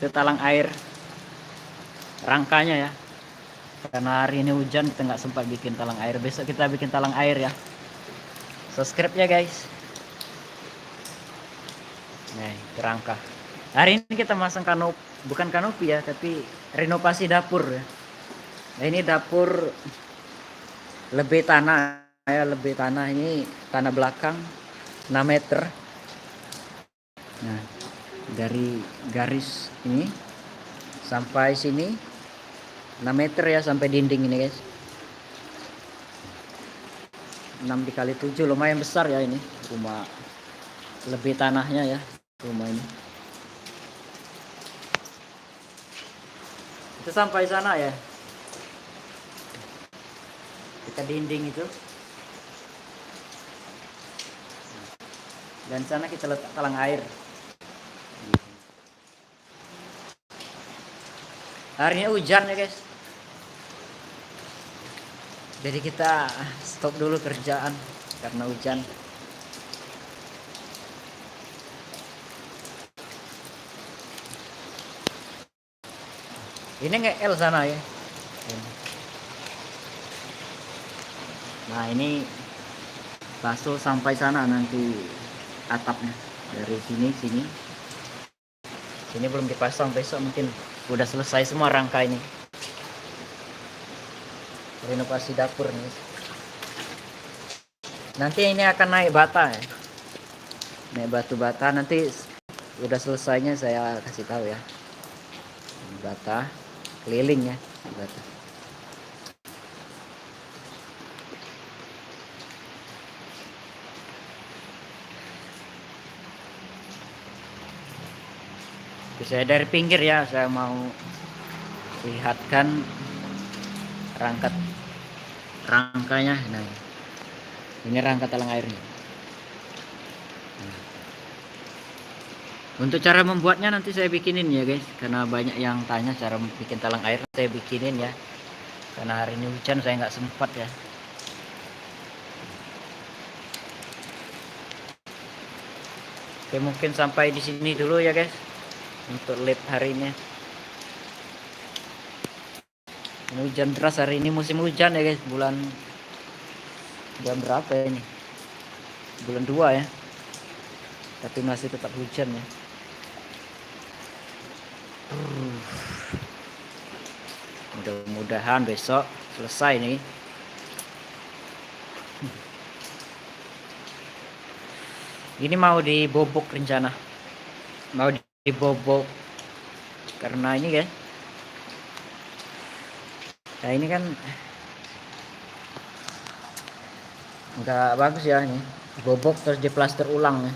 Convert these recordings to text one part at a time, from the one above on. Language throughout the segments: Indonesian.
Itu talang air rangkanya ya. Karena hari ini hujan kita nggak sempat bikin talang air. Besok kita bikin talang air ya. Subscribe ya guys. Nah, kerangka. Hari ini kita masang kanopi, bukan kanopi ya, tapi renovasi dapur ya. Nah, ini dapur lebih tanah ya, lebih tanah. Ini tanah belakang 6 meter. Nah, dari garis ini sampai sini 6 meter ya, sampai dinding ini guys. 6 dikali 7 lumayan besar ya ini rumah, lebih tanahnya ya rumah ini. Itu sampai sana ya, kita dinding itu, dan sana kita letak talang air. Hari ini hujan ya guys, jadi kita stop dulu kerjaan karena hujan. Ini nge-L sana ya. Nah, ini basuh sampai sana nanti atapnya. Dari sini belum dipasang, besok mungkin udah selesai semua rangka ini. Renovasi dapur nih. Nanti ini akan naik bata ya. Naik batu bata, nanti udah selesainya saya kasih tahu ya. Bata keliling ya, bata. Saya dari pinggir ya, saya mau lihatkan rangkanya. Nah, ini rangka talang airnya. Nah, untuk cara membuatnya nanti saya bikinin ya guys, karena banyak yang tanya cara bikin talang air, saya bikinin ya. Karena hari ini hujan, saya nggak sempat ya. Oke, mungkin sampai di sini dulu ya guys untuk live hari ini. Hujan deras hari ini, musim hujan ya guys, bulan berapa ini? Bulan 2 ya. Tapi masih tetap hujan ya. Mudah-mudahan besok selesai nih. Ini mau dibobok rencana. Mau dibobok karena ini guys. Nah, ini kan nggak bagus ya ini. Bobok terus diplaster ulang ya.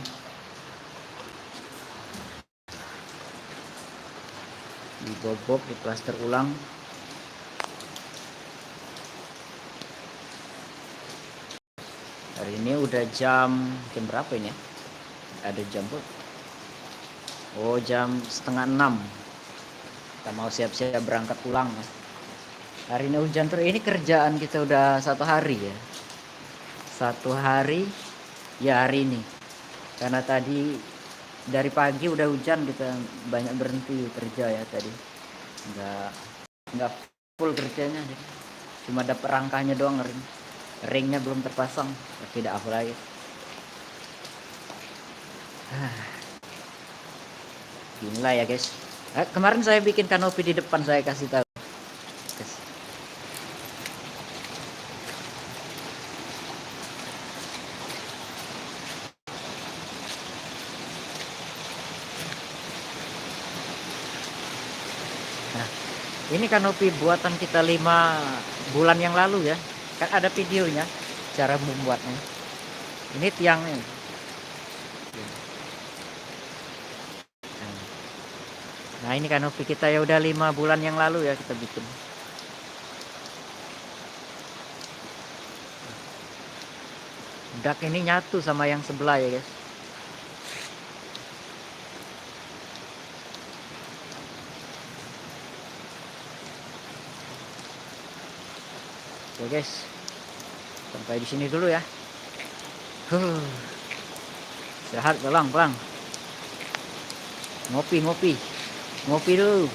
Dibobok, diplaster ulang. Hari ini udah jam berapa ini ya? Ada jam jam 5:30. Kita mau siap-siap berangkat pulang ya. Hari ini hujan terus. Ini kerjaan kita udah 1 hari ya. 1 hari ya hari ini. Karena tadi dari pagi udah hujan, kita banyak berhenti kerja ya tadi. Enggak full kerjanya, cuma dapat rangkanya doang. Ringnya belum terpasang, tidak apa lagi. Inilah ya guys. Kemarin saya bikin kanopi di depan, saya kasih tahu. Nah, ini kanopi buatan kita 5 bulan yang lalu ya. Kan ada videonya cara membuatnya. Ini tiangnya. Nah, ini kanopi kita ya udah 5 bulan yang lalu ya kita bikin. Dak ini nyatu sama yang sebelah ya guys. Oke guys, sampai di sini dulu ya. Sehat, pulang. Ngopi. Ngopi dulu.